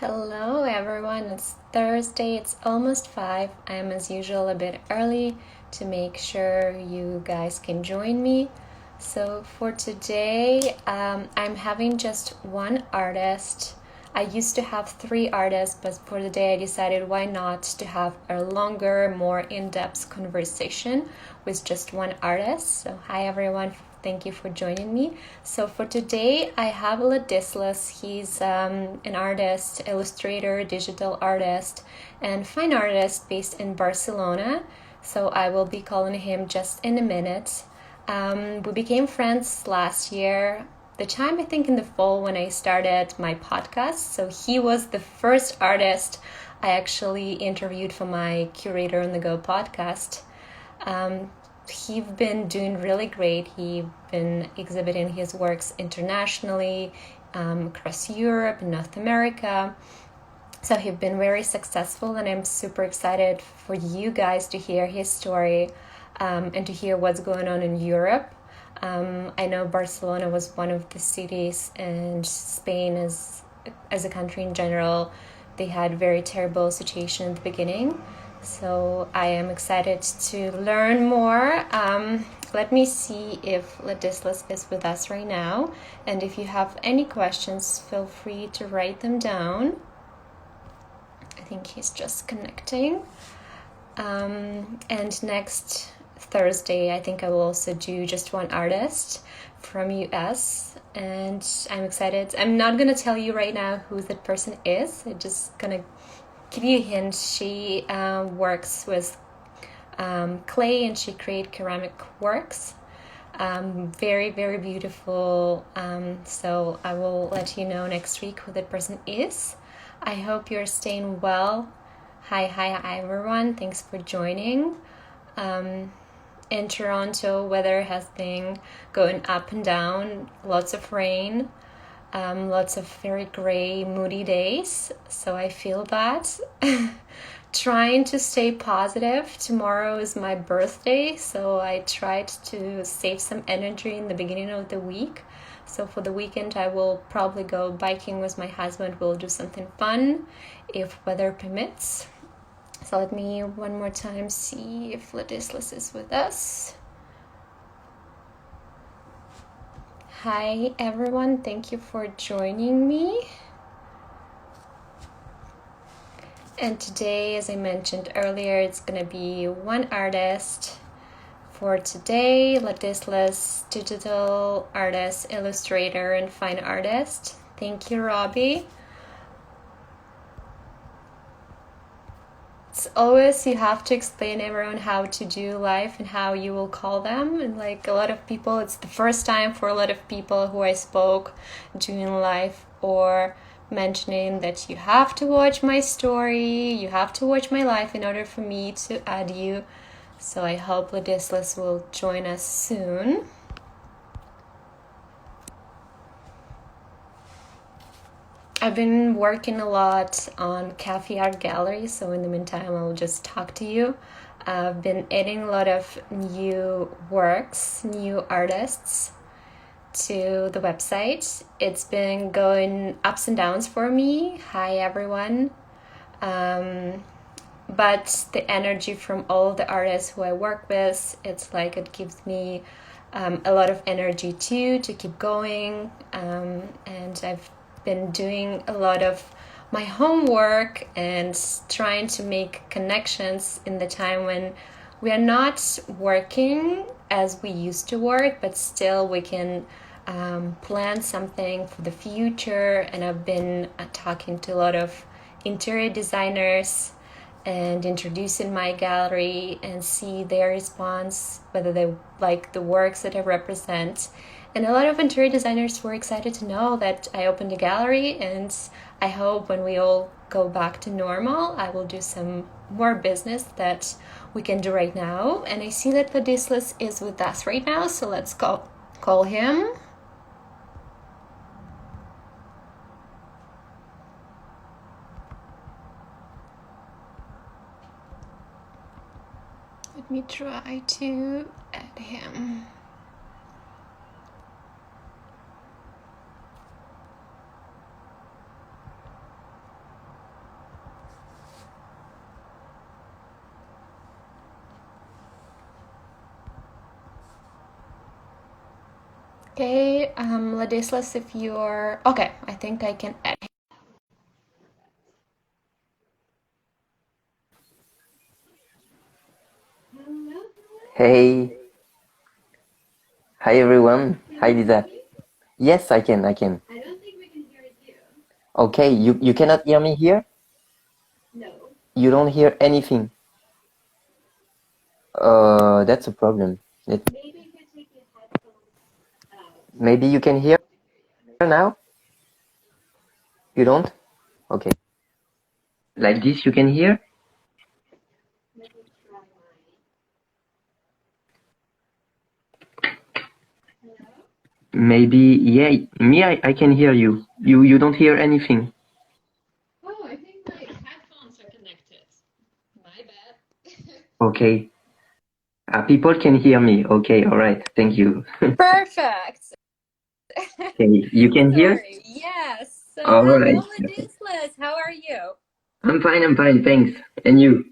Hello everyone, it's Thursday, it's almost 5. I am as usual a bit early to make sure you guys can join me. So for today, I'm having just one artist. I used to have 3 artists, but for the day I decided why not to have a longer, more in-depth conversation with just one artist. So hi everyone, thank you for joining me. So for today, I have Ladislas. He's an artist, illustrator, digital artist, and fine artist based in Barcelona. So I will be calling him just in a minute. We became friends last year, the time I think in the fall when I started my podcast. So he was the first artist I actually interviewed for my Curator on the Go podcast. He's been doing really great. He's been exhibiting his works internationally, across Europe and North America. So he's been very successful, and I'm super excited for you guys to hear his story and to hear what's going on in Europe. I know Barcelona was one of the cities, and Spain as a country in general, they had very terrible situation at the beginning. So I am excited to learn more. Let me see if Ladislas is with us right now. And if you have any questions, feel free to write them down. I think he's just connecting. And next Thursday, I think I will also do just one artist from US, and I'm excited. I'm not gonna tell you right now who that person is. I'm just gonna give you a hint. She works with clay, and she creates ceramic works. Very, very beautiful. So I will let you know next week who that person is. I hope you're staying well. Hi everyone. Thanks for joining. In Toronto, weather has been going up and down, lots of rain, lots of very gray, moody days, so I feel that. Trying to stay positive. Tomorrow is my birthday, so I tried to save some energy in the beginning of the week. So for the weekend, I will probably go biking with my husband. We'll do something fun if weather permits. So let me one more time see if Ladislas is with us. Hi everyone, thank you for joining me. And today, as I mentioned earlier, it's going to be one artist. For today, Ladislas, digital artist, illustrator, and fine artist. Thank you, Robbie. It's always you have to explain everyone how to do life and how you will call them. And like a lot of people, it's the first time for a lot of people who I spoke doing life or mentioning that you have to watch my story, you have to watch my life in order for me to add you. So I hope Ladislas will join us soon. I've been working a lot on Cafe Art Gallery, so in the meantime I'll just talk to you. I've been adding a lot of new works, new artists to the website. It's been going ups and downs for me. Hi everyone. But the energy from all the artists who I work with, it's like it gives me a lot of energy too to keep going. And I've been doing a lot of my homework and trying to make connections in the time when we are not working as we used to work, but still we can plan something for the future. And I've been talking to a lot of interior designers and introducing my gallery and see their response, whether they like the works that I represent. And a lot of interior designers were excited to know that I opened a gallery, and I hope when we all go back to normal, I will do some more business that we can do right now. And I see that Ladislas is with us right now, so let's call him. Let me try to add him. Okay, Ladislas, if you're okay, I think I can edit. Hey, hi everyone. Hi Lisa. Yes, I can. Okay, you cannot hear me here? You don't hear anything. That's a problem. It, maybe you can hear now? You don't? Okay. Like this you can hear? Maybe, yeah, me I can hear you. You don't hear anything. Oh, I think my headphones are connected. My bad. Okay. People can hear me. Okay, all right. Thank you. Perfect. Okay, you can hear? Sorry. Yes. So, All right. hello, Ladislas. How are you? I'm fine, thanks. And you?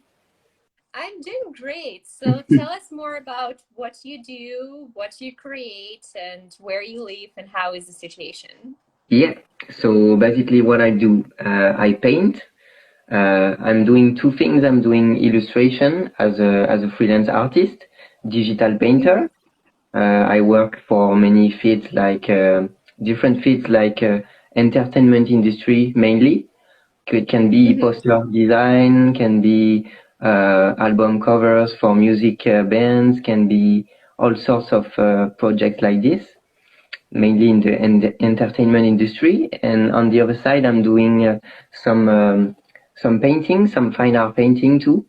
I'm doing great. So, tell us more about what you do, what you create, and where you live, and how is the situation? Yeah. So basically what I do, I paint. I'm doing two things. I'm doing illustration as a freelance artist, digital painter. I work for many fields like different fields like entertainment industry mainly. It can be Mm-hmm. poster design, can be album covers for music bands, can be all sorts of projects like this, mainly in the entertainment industry. And on the other side, I'm doing some painting, some fine art painting too.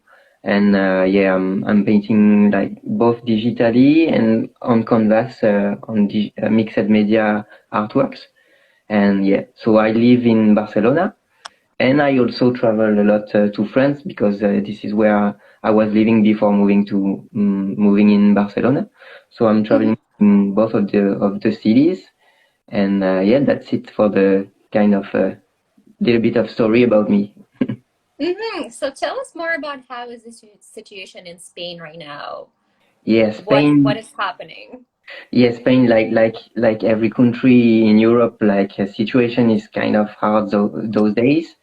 And yeah, I'm painting like both digitally and on canvas on mixed media artworks. And yeah, so I live in Barcelona, and I also travel a lot to France because this is where I was living before moving in Barcelona. So I'm traveling in both of the cities, and yeah, that's it for the kind of little bit of story about me. So, tell us more about how is this situation in Spain right now? Yeah, What Spain. is happening? Yeah, Spain, like every country in Europe, like situation is kind of hard those days.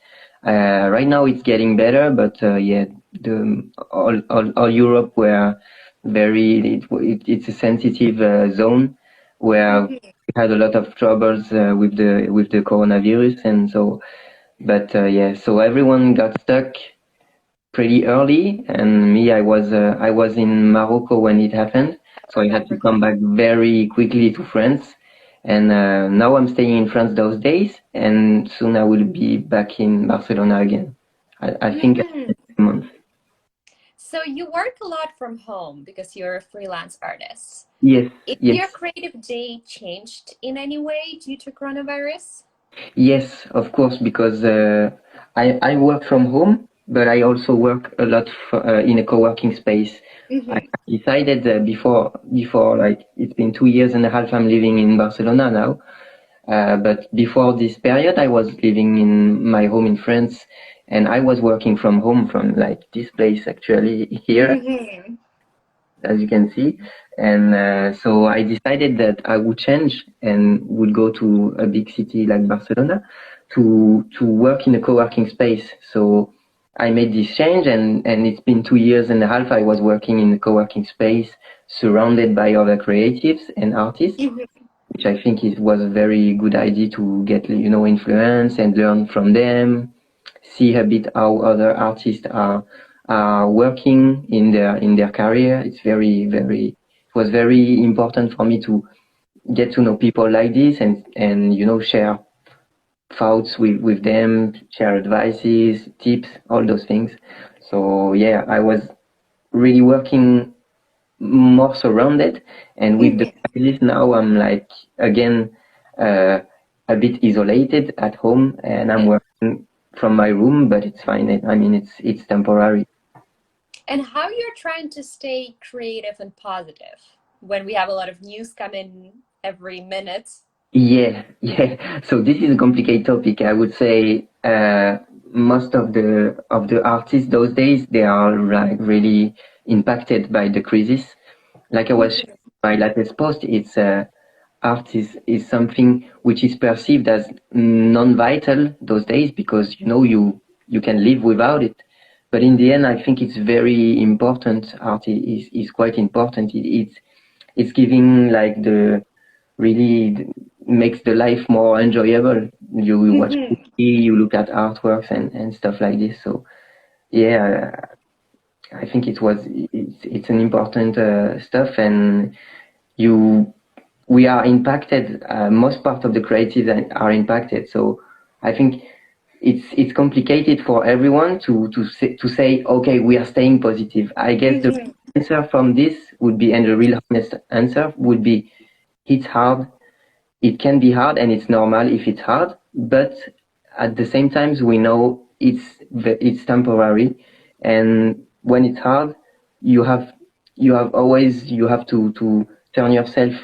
Right now it's getting better, but yeah, the all Europe were it's a sensitive zone where Mm-hmm. we had a lot of troubles with the coronavirus, and so but yeah, so everyone got stuck pretty early, and me, I was in Morocco when it happened, I so I had to remember come that. back very quickly to France. And now I'm staying in France those days, and soon I will be back in Barcelona again. I think Hmm. next month. So, you work a lot from home because you're a freelance artist. Yes, Is your yes. creative day changed in any way due to coronavirus? Yes, of course, because I work from home, but I also work a lot in a co-working space. I Mm-hmm. decided before like it's been 2 years and a half I'm living in Barcelona now. But before this period, I was living in my home in France, and I was working from home from like this place actually here, Mm-hmm. as you can see. And so I decided that I would change and would go to a big city like Barcelona to work in a co-working space. So I made this change, and it's been 2 years and a half. I was working in a co-working space, surrounded by other creatives and artists, Mm-hmm. which I think was a very good idea to get, influence and learn from them, see a bit how other artists are working in their career. It was very important for me to get to know people like this and share thoughts with them, share advices, tips, all those things. So yeah, I was really working more surrounded, and with the Mm-hmm. crisis now I'm like again uh, a bit isolated at home, and I'm working from my room, but it's fine. I mean, it's temporary. And how you're trying to stay creative and positive when we have a lot of news coming every minute. Yeah, yeah. So this is a complicated topic. I would say most of the artists those days, they are like really impacted by the crisis. Like I was sharing Mm-hmm. my latest post, it's art is something which is perceived as non-vital those days because you can live without it. But in the end, I think it's very important. Art is quite important. It's giving like the really makes the life more enjoyable. You watch TV, you look at artworks and stuff like this. So yeah, I think it's an important stuff, and we are impacted. Most part of the creatives are impacted. So I think it's complicated for everyone to say okay, we are staying positive. I guess the answer from this would be, and the real honest answer would be, it's hard. It can be hard, and it's normal if it's hard. But at the same time, we know it's temporary, and when it's hard, you have you have to turn yourself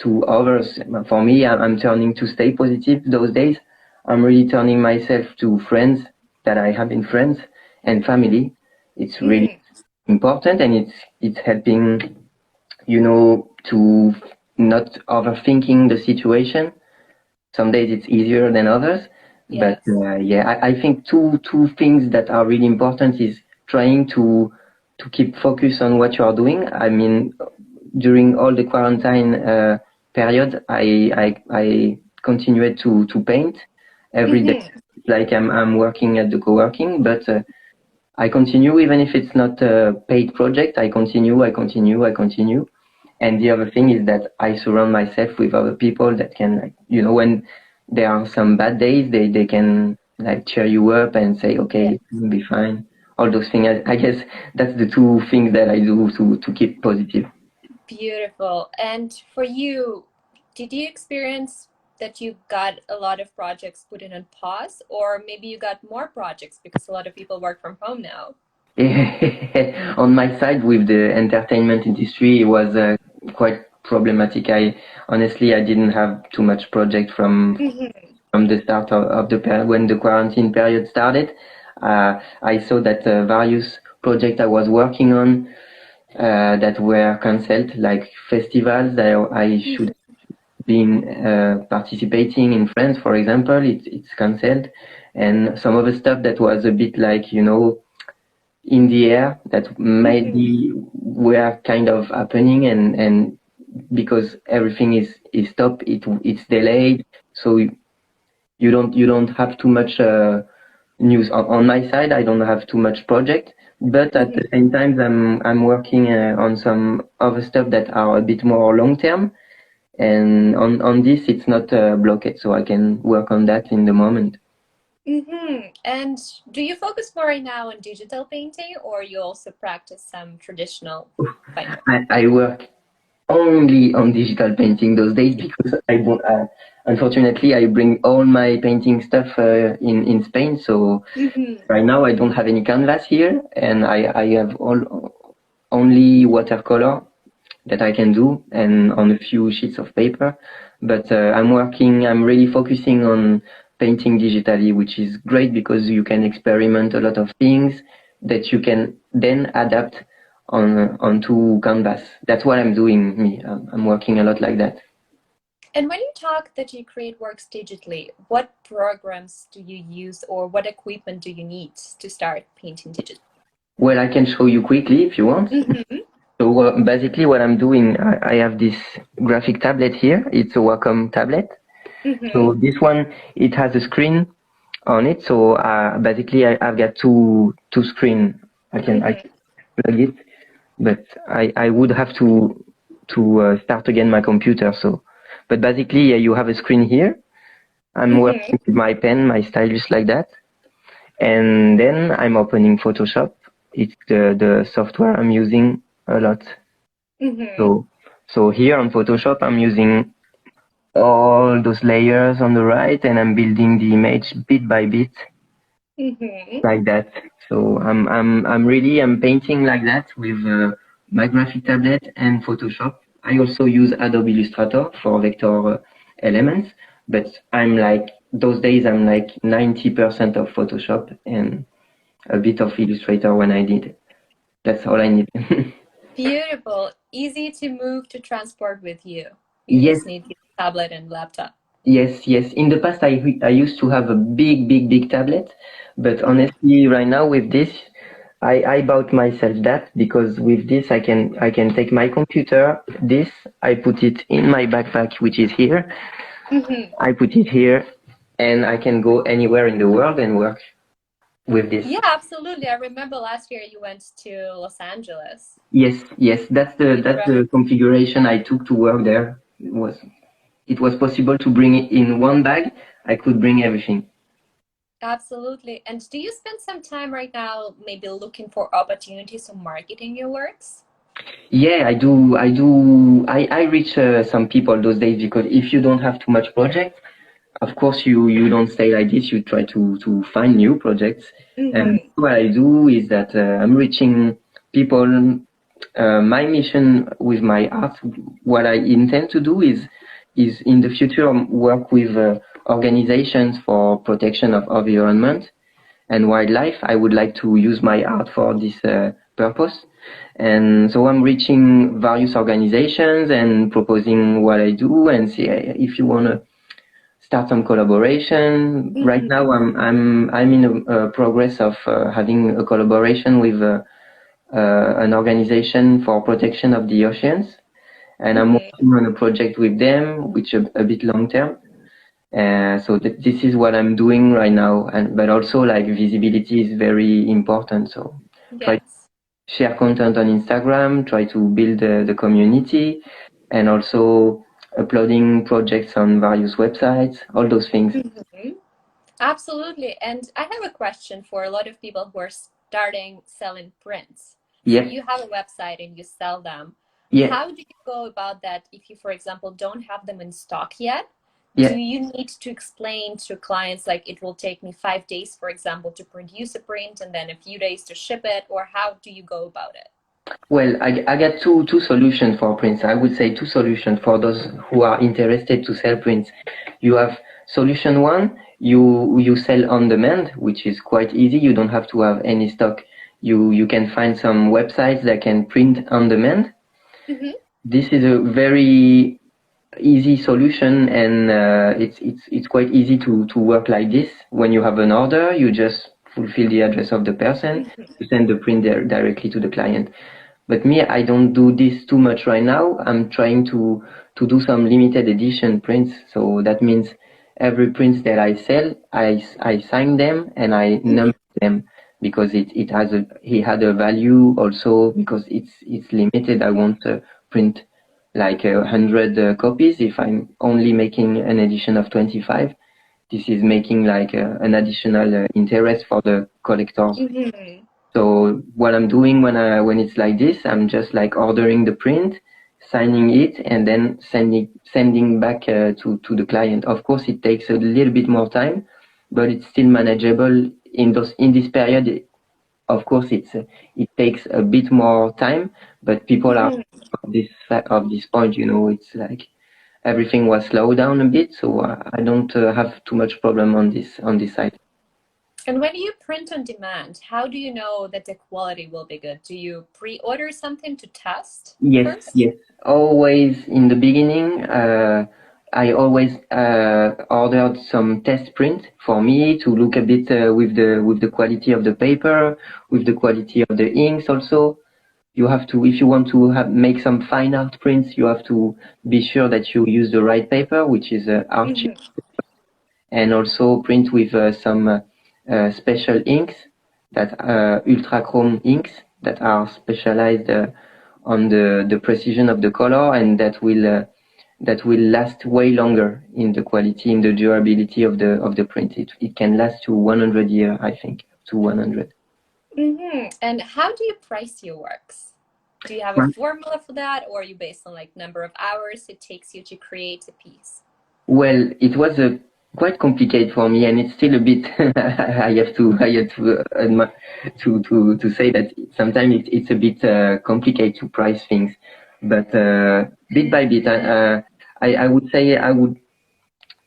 to others. For me, I'm turning to stay positive those days. I'm really turning myself to friends that I have in friends and family. It's really important, and it's helping, to not overthinking the situation. Some days it's easier than others, but yeah, I think two things that are really important is trying to keep focus on what you are doing. I mean, during all the quarantine period, I continued to paint every day. Like I'm working at the co-working, but I continue even if it's not a paid project. I continue. And the other thing is that I surround myself with other people that can, like, when there are some bad days, they can like cheer you up and say, okay, you'll be fine. All those things. I guess that's the two things that I do to keep positive. Beautiful. And for you, did you experience that you got a lot of projects put in on pause, or maybe you got more projects because a lot of people work from home now? On my side, with the entertainment industry, it was quite problematic. I didn't have too much project from the start of the period. When the quarantine period started, I saw that various projects I was working on that were cancelled, like festivals that I should have been participating in France, for example. It's cancelled, and some other stuff that was a bit like, in the air that maybe were kind of happening, and because everything is stopped, it's delayed, so you don't have too much news on my side. I don't have too much project, but at the same time I'm working on some other stuff that are a bit more long term, and on this it's not blocked, so I can work on that in the moment. And do you focus more right now on digital painting, or you also practice some traditional fine art? I work only on digital painting those days because I don't. Unfortunately, I bring all my painting stuff in Spain. So right now I don't have any canvas here, and I have only watercolor that I can do, and on a few sheets of paper. But I'm really focusing on painting digitally, which is great because you can experiment a lot of things that you can then adapt onto canvas. That's what I'm doing. I'm working a lot like that. And when you talk that you create works digitally, what programs do you use, or what equipment do you need to start painting digitally? Well, I can show you quickly if you want. So basically what I'm doing, I have this graphic tablet here. It's a Wacom tablet. So this one, it has a screen on it. So basically I've got two screen. I can plug it, but I would have to start again my computer. So, but basically you have a screen here. I'm working with my pen, my stylus like that. And then I'm opening Photoshop. It's the software I'm using a lot. So here on Photoshop, I'm using all those layers on the right, and I'm building the image bit by bit, like that. So I'm painting like that with my graphic tablet and Photoshop. I also use Adobe Illustrator for vector elements, but I'm like those days I'm like 90% of Photoshop and a bit of Illustrator when I need. That's all I need. Beautiful. Easy to move to transport with you. Yes, Just need tablet and laptop. Yes, yes. In the past, I used to have a big tablet, but Mm-hmm. honestly, right now with this, I bought myself that because with this I can take my computer. This I put it in my backpack, which is here. Mm-hmm. I put it here, and I can go anywhere in the world and work with this. Yeah, absolutely. I remember last year you went to Los Angeles. Yes, yes. That's Right. the configuration I took to work there. It was possible to bring it in one bag. I could bring everything. Absolutely. And do you spend some time right now maybe looking for opportunities of marketing your works? Yeah, I do. I reach some people those days because if you don't have too much project, of course you don't stay like this. You try to find new projects. And Mm-hmm. what I do is that I'm reaching people. My mission with my art, what I intend to do is in the future work with organizations for protection of environment and wildlife. I would like to use my art for this purpose. And so I'm reaching various organizations and proposing what I do and see if you want to start some collaboration. Right now, Mm-hmm. I'm in a progress of having a collaboration with an organization for protection of the oceans, and I'm Mm-hmm. working on a project with them, which is a bit long term. So this is what I'm doing right now, and but also like visibility is very important. So try to Yes. share content on Instagram, try to build the community, and also uploading projects on various websites, all those things. Mm-hmm. Absolutely. And I have a question for a lot of people who are starting selling prints. So Yep, you have a website and you sell them. yeah, How do you go about that if you, for example, don't have them in stock yet? Do yeah. you need to explain to clients like it will take me 5 days, for example, to produce a print and then a few days to ship it? Or how do you go about it? Well, I got two solutions for prints. I would say two solutions for those who are interested to sell prints. You have solution one, you sell on demand, which is quite easy. You don't have to have any stock. You can find some websites that can print on demand. Mm-hmm. This is a very easy solution, and it's quite easy to work like this. When you have an order, you just fulfill the address of the person, you send the print there directly to the client. But me, I don't do this too much right now. I'm trying to do some limited edition prints. So that means every print that I sell, I sign them and I Mm-hmm. number them because it had a value also because it's limited. I won't print like 100 copies if I'm only making an edition of 25. This is making like an additional interest for the collectors. Mm-hmm. So what I'm doing when it's like this, I'm just like ordering the print, signing it, and then sending back to the client. Of course, it takes a little bit more time, but it's still manageable in this period. Of course, it takes a bit more time, but people are Mm-hmm. of this point. It's like everything was slowed down a bit, so I don't have too much problem on this side. And when you print on demand, how do you know that the quality will be good? Do you pre-order something to test Yes, first? yes. Always in the beginning, I always ordered some test print for me to look a bit with the quality of the paper, with the quality of the inks. Also, you have to, if you want to make some fine art prints, you have to be sure that you use the right paper, which is art chip, Mm-hmm. and also print with some special inks that ultra chrome inks that are specialized on the precision of the color and that will last way longer in the quality, in the durability of the print. It can last to 100 years, I think, to 100. Mm-hmm. And how do you price your works? Do you have a formula for that, or are you based on like number of hours it takes you to create a piece? Well, it was quite complicated for me, and it's still a bit. I have to admit, to say that sometimes it's a bit complicated to price things, but bit by bit, I would say I would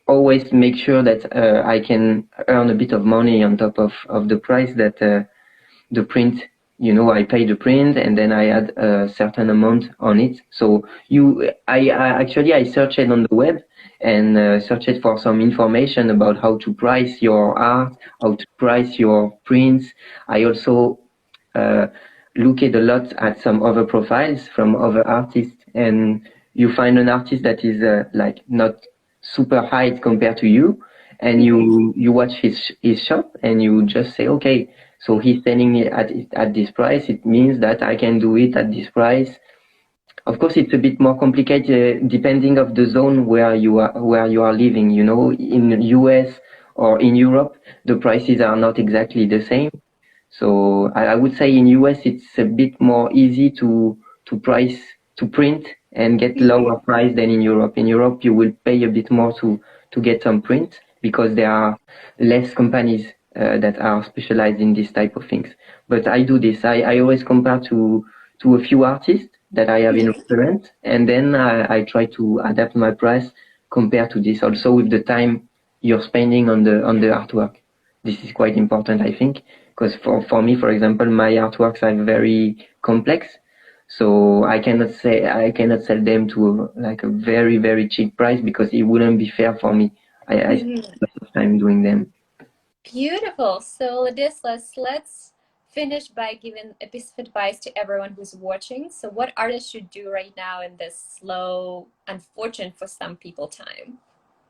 always make sure that I can earn a bit of money on top of the price that the print. I pay the print and then I add a certain amount on it. So I actually I searched it on the web, and searched for some information about how to price your art, how to price your prints. I also uh, looked a lot at some other profiles from other artists, and you find an artist that is like not super high compared to you, and you watch his shop, and you just say, okay, so he's selling it at this price. It means that I can do it at this price. Of course, it's a bit more complicated depending of the zone where you are living. You know, in the US or in Europe, the prices are not exactly the same. So I would say in US it's a bit more easy to price to print and get lower price than in Europe. In Europe, you will pay a bit more to get some print because there are less companies that are specialized in this type of things. But I do this. I always compare to a few artists that I have in reference, and then I try to adapt my price compared to this. Also with the time you're spending on the artwork. This is quite important, I think, because for me, for example, my artworks are very complex, so I cannot sell them to like a very cheap price because it wouldn't be fair for me. I spend a lot of time doing them. Beautiful. So, Ladislas, let's finish by giving a piece of advice to everyone who's watching. So, what artists should do right now in this slow, unfortunate for some people time?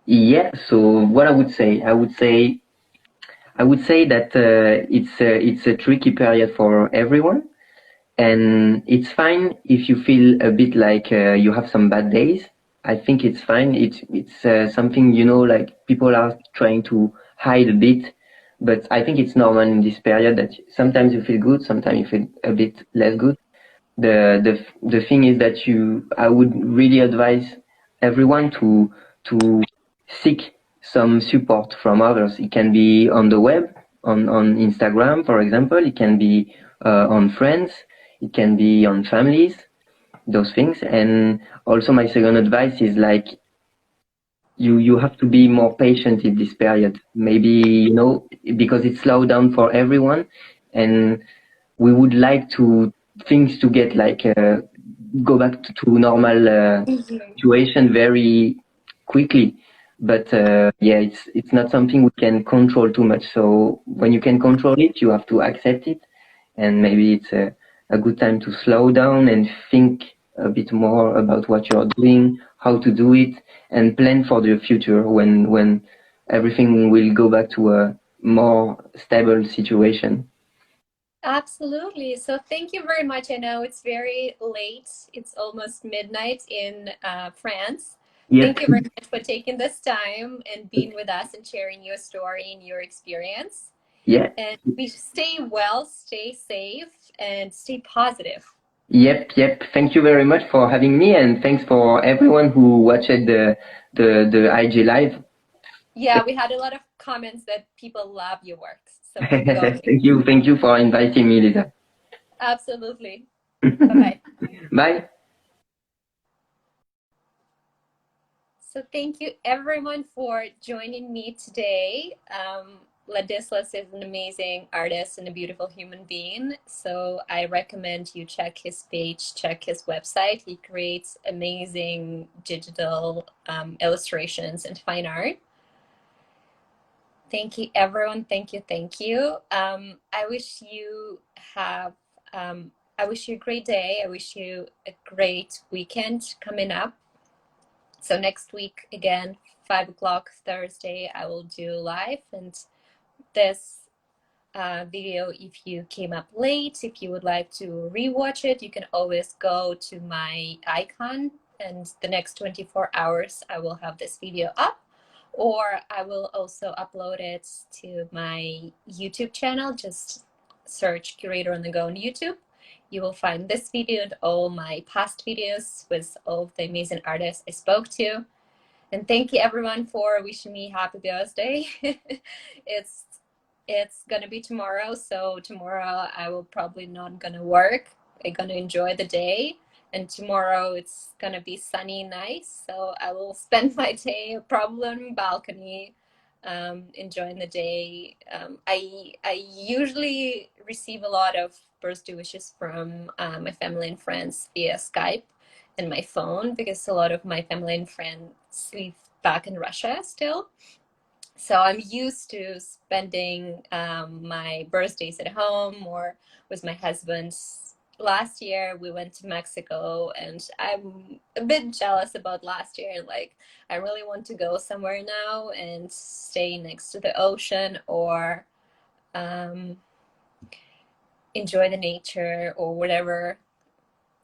Yeah. So what I would say that it's a tricky period for everyone. And it's fine if you feel a bit like you have some bad days. I think it's fine. It's something, you know, like people are trying to hide a bit, but I think it's normal in this period that sometimes you feel good, sometimes you feel a bit less good. The thing is that I would really advise everyone to seek some support from others. It can be on the web, on Instagram, for example. It can be on friends. It can be on families, those things. And also my second advice is like you have to be more patient in this period. Maybe, you know, because it's slowed down for everyone, and we would like to things to get like go back to normal situation very quickly. But yeah, it's not something we can control too much. So when you can control it, you have to accept it, and maybe it's a good time to slow down and think a bit more about what you're doing, how to do it, and plan for the future when everything will go back to a more stable situation. Absolutely. So thank you very much. I know it's very late. It's almost midnight in France. Yep. Thank you very much for taking this time and being with us and sharing your story and your experience. Yeah. And we stay well, stay safe, and stay positive. Yep. Thank you very much for having me, and thanks for everyone who watched the IG live. Yeah, we had a lot of comments that people love your works. So keep going. Thank you for inviting me, Lisa. Absolutely. Bye-bye. Bye. So thank you everyone for joining me today. Ladislas is an amazing artist and a beautiful human being. So I recommend you check his page, check his website. He creates amazing digital illustrations and fine art. Thank you, everyone. Thank you. Thank you. I wish you have, I wish you a great day. I wish you a great weekend coming up. So next week, again, 5 o'clock Thursday, I will do live. And this video, if you came up late, if you would like to rewatch it, you can always go to my icon. And the next 24 hours, I will have this video up. Or I will also upload it to my YouTube channel. Just search Curator on the Go on YouTube. You will find this video and all my past videos with all of the amazing artists I spoke to. And thank you everyone for wishing me happy birthday. it's gonna be tomorrow, so tomorrow I will probably not gonna work. I'm gonna enjoy the day, and tomorrow it's gonna be sunny, nice. So I will spend my day probably on my balcony, enjoying the day. I usually receive a lot of birthday wishes from my family and friends via Skype and my phone because a lot of my family and friends live back in Russia still. So I'm used to spending my birthdays at home or with my husband. Last year we went to Mexico, and I'm a bit jealous about last year. Like, I really want to go somewhere now and stay next to the ocean, or um, enjoy the nature or whatever.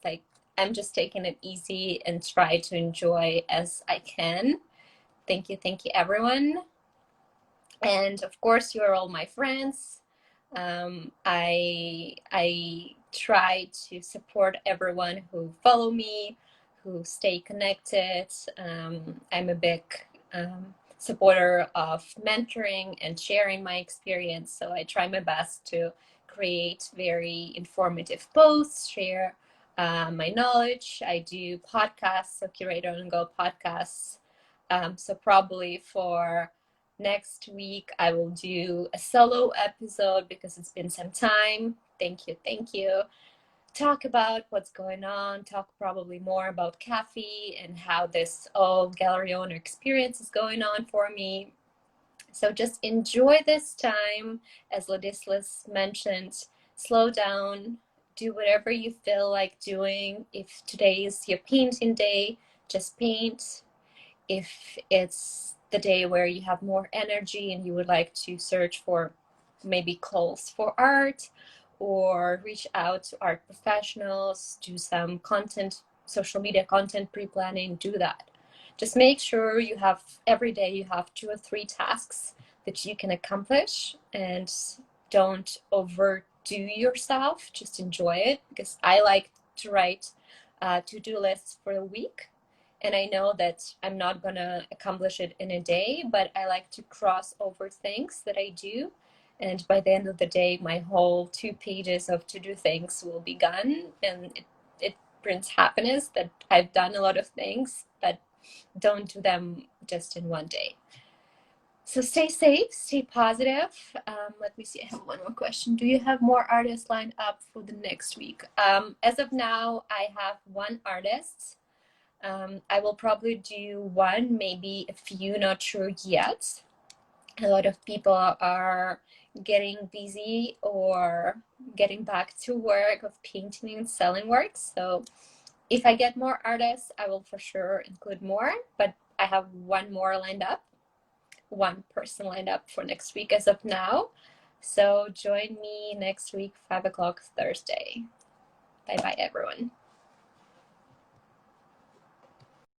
Like, I'm just taking it easy and try to enjoy as I can. Thank you, everyone. And of course, you are all my friends. I try to support everyone who follow me, who stay connected. I'm a big supporter of mentoring and sharing my experience, so I try my best to create very informative posts, share my knowledge. I do podcasts, so Curator and Go podcasts. So probably for next week, I will do a solo episode because it's been some time. Thank you, thank you. Talk about what's going on, talk probably more about cafe and how this all gallery owner experience is going on for me. So just enjoy this time. As Ladislas mentioned, slow down, do whatever you feel like doing. If today is your painting day, just paint. If it's the day where you have more energy and you would like to search for maybe calls for art, or reach out to art professionals, do some content, social media content pre-planning, do that. Just make sure you have every day you have 2 or 3 tasks that you can accomplish, and don't overdo yourself. Just enjoy it, because I like to write to-do lists for a week, and I know that I'm not gonna accomplish it in a day, but I like to cross over things that I do. And by the end of the day, my whole 2 pages of to-do things will be gone. And it brings happiness that I've done a lot of things, but don't do them just in one day. So stay safe, stay positive. Let me see, I have one more question. Do you have more artists lined up for the next week? As of now, I have 1 artist. I will probably do 1, maybe a few, not sure yet. A lot of people are getting busy or getting back to work of painting and selling work. So if I get more artists, I will for sure include more, but I have 1 more lined up, 1 person lined up for next week as of now. So join me next week, 5 o'clock Thursday. Bye bye, everyone.